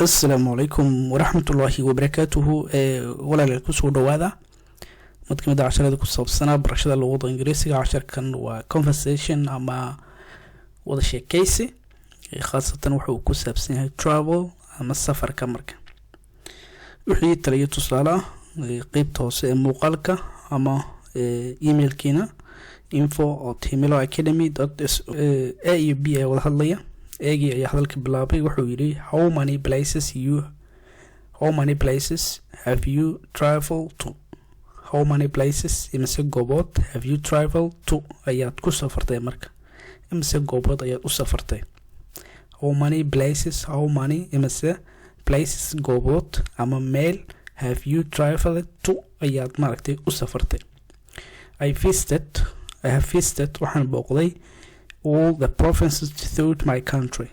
السلام عليكم ورحمة الله وبركاته. ولا لكم سودو هذا متكمل عشرة ذكر السنة برشاد اللغة الإنجليزية عشر كان وconversation أما وضع شيء كيسي خاصة وحو كسب سنة travel أما السفر كمرك وحي تري تصالة قيب توسع مقالك أما إيميل كينا info@himiloacademy.aub والهضلية اجي يا حضرتك بلابي وحو يري how many places have you traveled to how many places imase goobod have you traveled to ayaad ku safartay marka imase goobod ayaad u safartay how many imase places goobod ama meel have you traveled to ayaad maragtay u safartay I have visited waxaan booqday all the provinces throughout my country.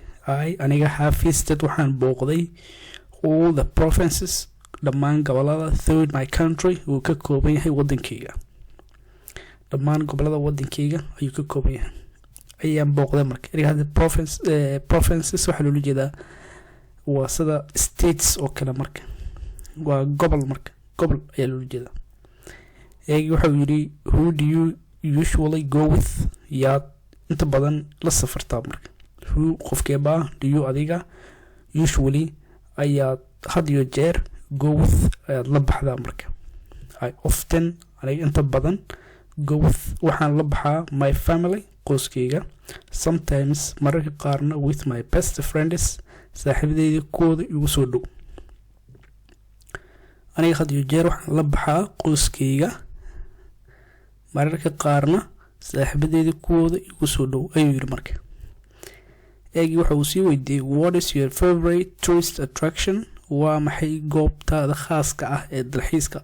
Aniga have visited waxaan booqday all the provinces dhammaan gobolada throughout my country uu ka kooban yahay wadankayga. Dhammaan gobolada wadankayga ayuu ka kooban yahay. Ayaan booqday marka. Aniga provinces waxa loo jeedaa waa sida states oo kale marka. Waa gobol marka. Gobol ayaa loo jeedaa. Eegi waxa uu yiri who do you usually go with? Yaad inta badan la safartaa marka who qofkeeba do you adiga usually ayaad had iyo jeer go with ayaad la baxdaa marka I often aniga inta badan go with waxaan la baxaa my family qoyskayga sometimes mararka qaarna with my best friends saaxiibadeyda kooda igu soo dhow aniga had iyo jeer waxaan la baxaa qoyskayga mararka qaarna saaxiibadeyda kuwooda igu soo dhow ayuu yiri marka eegi waxa uu sii weydiiyay what is your favorite tourist attraction waa maxay goobtaada khaaska ah ee dalxiiska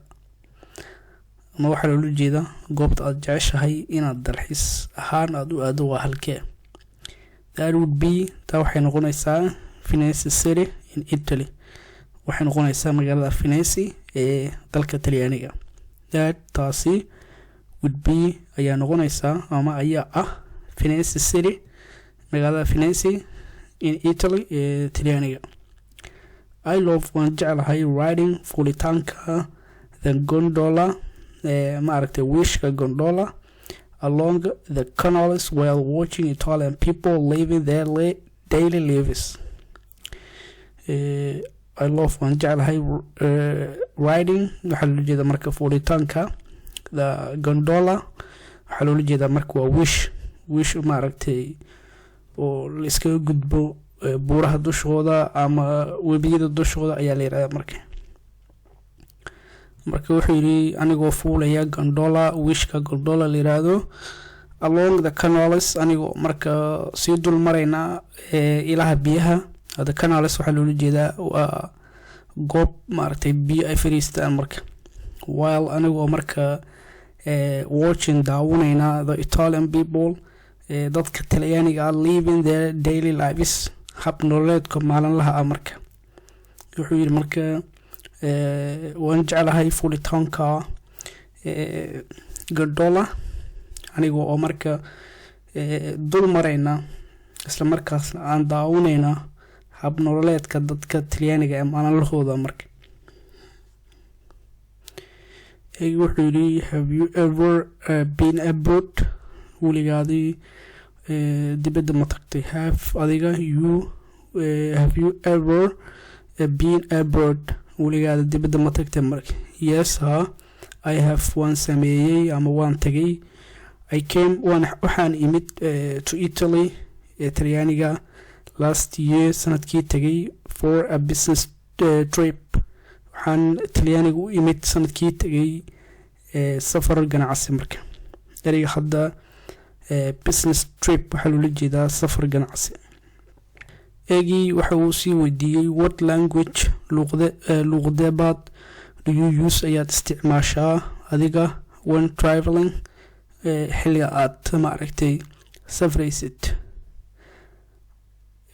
ama waxa loo jeedaa goobta aad jeceshahay inaad dalxiis ahaan aad u aado waa halkee that would be taa waxay noqonaysaa Firenze City in Italy waxay noqonaysaa magaalada Firenze ee dalka Talyaaniga taasi would be ayaa noqonaysaa ama ayaa ah Firenze City magaalada Firenze in Italy ee Talyaaniga I love waan jeclahay riding fulitaanka the gondola ma aragtay wishka gondola along the canals while watching Italian people living their daily lives I love waan jeclahay riding waxa loo jeedaa marka fulitaanka the gondola waxa loo jeedaa marka waa wish ma aragtay oo la iska gudbo buuraha dushooda ama webiyada dushooda ayaa la yiraahdaa marka wuxuu yiri anigoo fuulaya gondola wishka gondola la yiraahdo along the canals anigoo marka sii dul marayna ilaha biyaha the canals waxa loo jeedaa waa goob ma aragtay biyo ay fariistaan marka while anigoo marka watching daawanayna the Italian people dadka Talyaaniga living their daily lives hab nololeedka maalinlaha ah marka wuxuu yiri marka waan jeclahay fulitaanka gondola aniga oo marka dul marayna isla markaasna aan daawanayna hab nololeedka dadka Talyaaniga ee maalinlahooda marka wuxuu yiri have you ever been abroad weligaadii dibadda ma tagtay have you ever been abroad weligaada dibadda ma tagtay marka yes I have waan sameeyay ama waan tagay I came waxaan imid to Italy Talyaaniga last year sanadkii tagay for a business trip waxaan Talyaaniga u imid sanadkii tagay safar ganacsi marka eriga hadda business trip waxa loo jeedaa safar ganacsi eegi waxa uu sii weydiiyay what language luqadeed do you use ayaad isticmaashaa adiga when traveling xilliga aad ma aragtay safraysid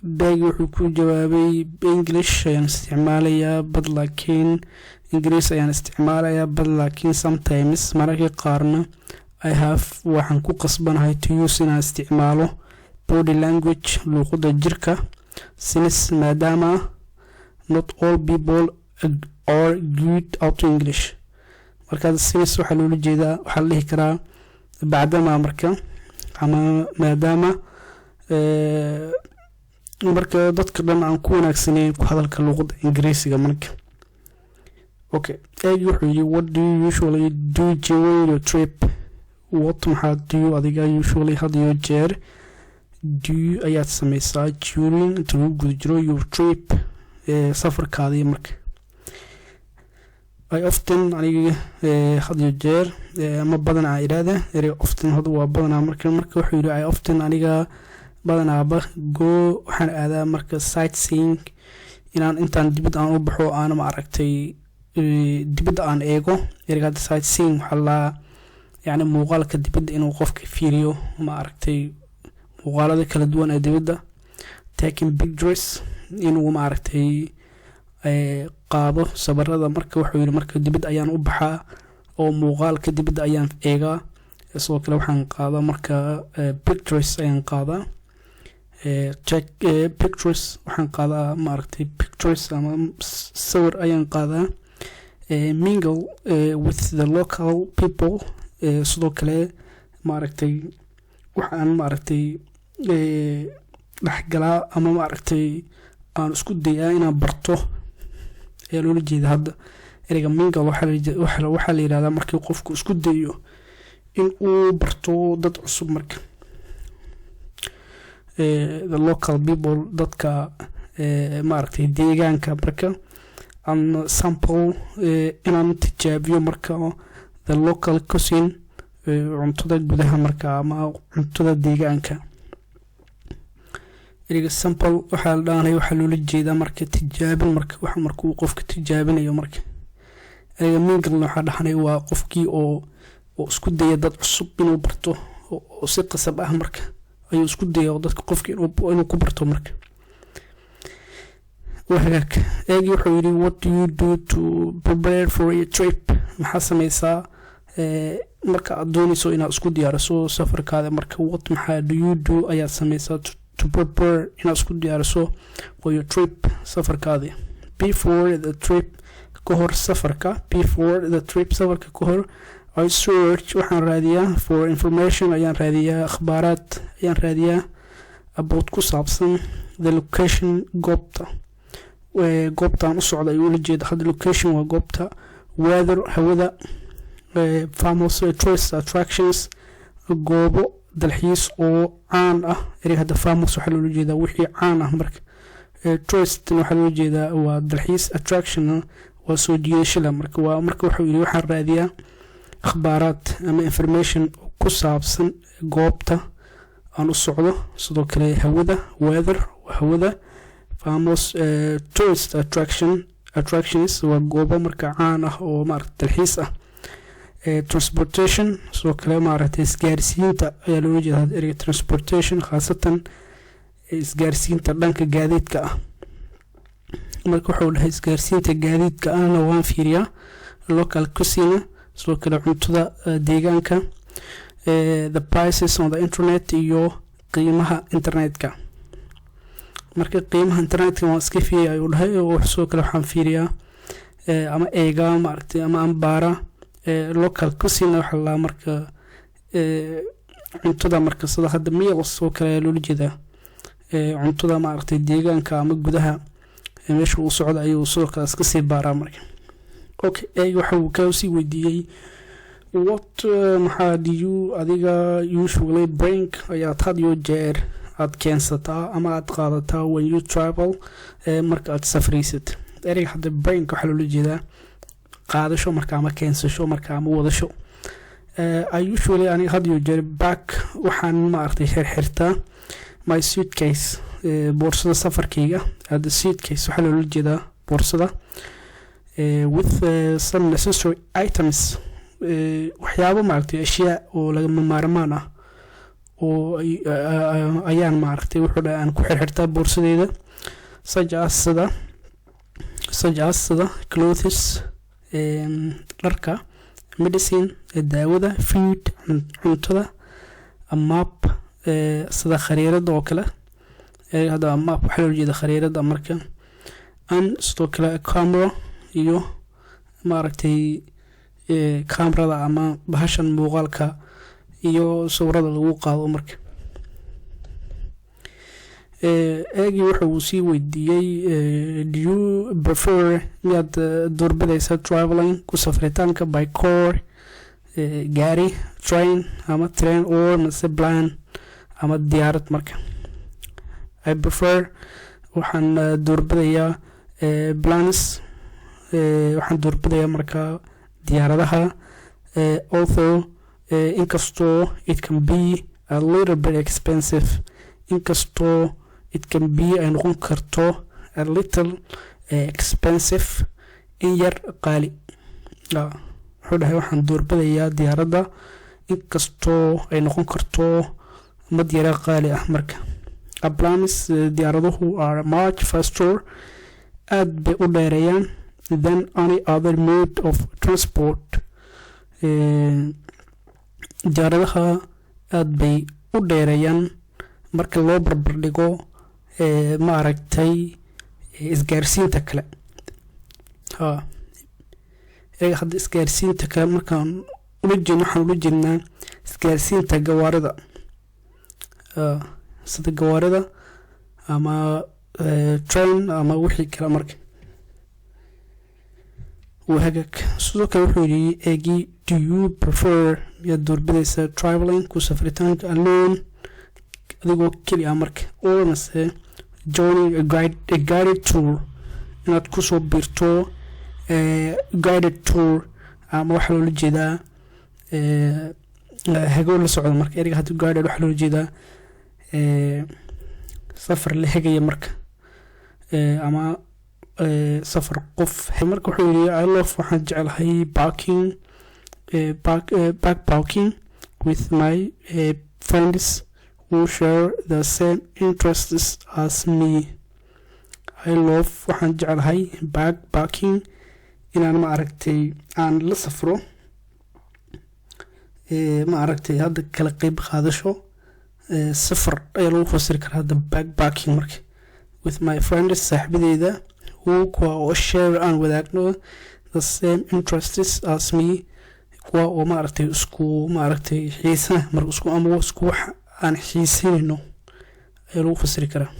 beegi wuxuu ku jawaabay English ayaan isticmaalayaa but laakiin English ayaan isticmaalayaa but laakiin sometimes mararka qaarna I have waxaan ku qasbanahay to use inaan isticmaalo body language luqadda jirka since maadaama not all people are good at English. marka sidaas waxa loo jeedaa waxa la dhihi karaa bacdama marka ama maadaama marka dadka dhan aan ku wanaagsaneyn ku hadalka luqadda Ingiriisiga marka. Okay, wuxuu yiri what do you usually do during your trip? What maxaa do you adiga usually had your jeer do ayaad sameysaa during inta lagu guda jiro your trip safarkaadii marka. I often aniga had your jeer ama badanaa iraada often hadu waa badanaa marka wuxuu yiri I often aniga badanaaba go waxaan aadaa marka sightseeing inaan intaan dibad aan u baxo aan ma aragtay dibadda aan eego ereyga sightseeing waxa la yani muuqaalka dibadda inuu qofka fiiriyo ma aragtay muuqaalada kala duwan ee dibadda. Taking pictures inuu ma aragtay qaado sawirada marka wuxuu yiri marka dibadda ayaan u baxaa oo muuqaalka dibadda ayaan eegaa sidoo kale waxaan qaadaa marka pictures ayaan qaadaa check pictures waxaan qaadaa ma aragtay pictures ama sawir ayaan qaadaa mingle with the local people sidoo kale ma aragtay waxaan ma aragtay dhaxgalaa ama ma aragtay aan isku dayaa inaan barto loo jeedaa hadda ereyga mingle waxa la yiraahdaa markii qofku isku dayo in uu barto dad cusub marka. The local people dadka ma aragtay deegaanka marka and sample inaan tijaabiyo marka the local cuisine cuntada gudaha marka ama cuntada deegaanka. ereyga sample waxa la dhaanay waxa loo jeedaa marka tijaabin marka wax markuu qofka tijaabinayo marka. ereyga mingle waxa dhaxanay waa qofkii oo isku daya dad cusub inuu barto oo si qasab ah marka ayuu isku dayaa dadka qofkii inuu ku barto marka. wahagaag wuxuu yiri what do you do to prepare for a trip? maxaa sameysaa marka aad doonayso inaad isku diyaariso safarkaada marka what maxaa do you do ayaad sameysaa to prepare inaad isku diyaariso for your trip safarkaada. Before the trip kahor safarka before the trip safarka kahor I search waxaan raadiyaa for information ayaan raadiyaa akhbaaraad ayaan raadiyaa about ku saabsan the location goobta goobtaan u socda ayuu la jeedaa hadda location waa goobta weather hawada famous tourist attractions goobo dalxiis oo caan ah ereyga hadda famous waxa loola jeedaa wixii caan ah marka tourist waxa loola jeedaa waa dalxiis attraction waa soo jiidasho marka wuxuu yiri waxaan raadiyaa akhbaaraad ama information ku saabsan goobta aan u socdo sidoo kale hawada weather hawada famous tourist attractions waa goobo marka caan ah oo maaragtay dalxiis ah. Transportation sidoo kale maaragtay isgaarsiinta ayaa loo jeedaa ereyga transportation khaasatan isgaarsiinta dhanka gaadiidka ah marka wuxuu dhahay isgaarsiinta gaadiidka ahna waan fiiriyaa local cuisine sidoo kale cuntada deegaanka the prices on the internet iyo qiimaha internetka marka qiimaha internetka waa iska fiiriyaa ayuu dhahay oo sidoo kale waxaan fiiriyaa ama eega maaragtay ama ambaara local cuisine waxa la marka cuntada marka sida hadda meals oo kale loo jeedaa cuntada maaragtay deegaanka ama gudaha meesha uu socdo ayuu sidoo kale iska sii baaraa marka. Okay, waxa uu ka sii weydiiyay what maxaa do you adiga usually bring ayaad had iyo jeer aad keensataa ama aad qaadataa when you travel marka aad safraysid. ereyga hadda bring waxa loo jeedaa qaadasho marka ama keensasho marka ama wadasho. I usually aniga had iyo jeer back waxaan maaragtay xirxirtaa my suitcase boorsada safarkayga hadda suitcase waxa loo jeedaa boorsada with some necessary items waxyaabo maaragtay ashyaa oo lagama maarmaan ah oo ayaan maaragtay wuxuu aan ku xirxirtaa boorsadeeda such as clothes dharka medicine daawada food cuntada a map sida khariirada oo kale hadda map waxa loo jeedaa khariirada marka and sidoo kale camera iyo maaragtay kamarada ama bahashan muuqaalka iyo sawirada lagu qaado marka eegi wuxuu sii weydiiyey do you prefer miyaad doorbidaysa traveling ku safritaanka by car gaari train ama train or mase plan ama diyaarad marka I prefer waxaan doorbidayaa planes waxaan doorbidayaa marka diyaaradaha although inkastoo it can be a little bit expensive inkastoo it can be ay noqon karto a little expensive in yar qaali wuxuu dhahay waxaan doorbidayaa diyaaradda inkastoo ay noqon karto mid yara qaali ah marka planes diyaaraduhu are much faster aad bay u dheereeyaan than any other mode of transport diyaaradaha aad bay u dheereeyaan marka loo barbar dhigo ma aragtay isgaarsiinta kale hadda isgaarsiinta kale markaan waxaan ula jeednaa isgaarsiinta gawaarida sida gawaarida ama train ama wixii kale marka wahagag sidoo kale wuxuu yidhi eegi do you prefer miyaad doorbidaysa traveling ku safritaanka alone adigoo keli ah marka or mase joining a guided tour inaad kusoo biirto guided tour ama waxaa loola jeedaa hagow la socda marka eriga hadda guided waxaa loola jeedaa safar la hegaya marka ama safar qof marka wuxuu yidhi I love waxaan jecelahay backpacking with my friends who share the same interests as me I love waxaan jecelahay backpacking inaan ma aragtay aan la safro ma aragtay hadda kala qayb qaadasho safar ayaa lagu fasiri karaa hadda backpacking marka with my friends saaxiibadeyda kuwa oo share aan wadaagno the same interests as me kuwa oo ma aragtay isku ma aragtay xiisa mar isku ama isku wax aan xiisinayno ayaa lagu fasiri karaa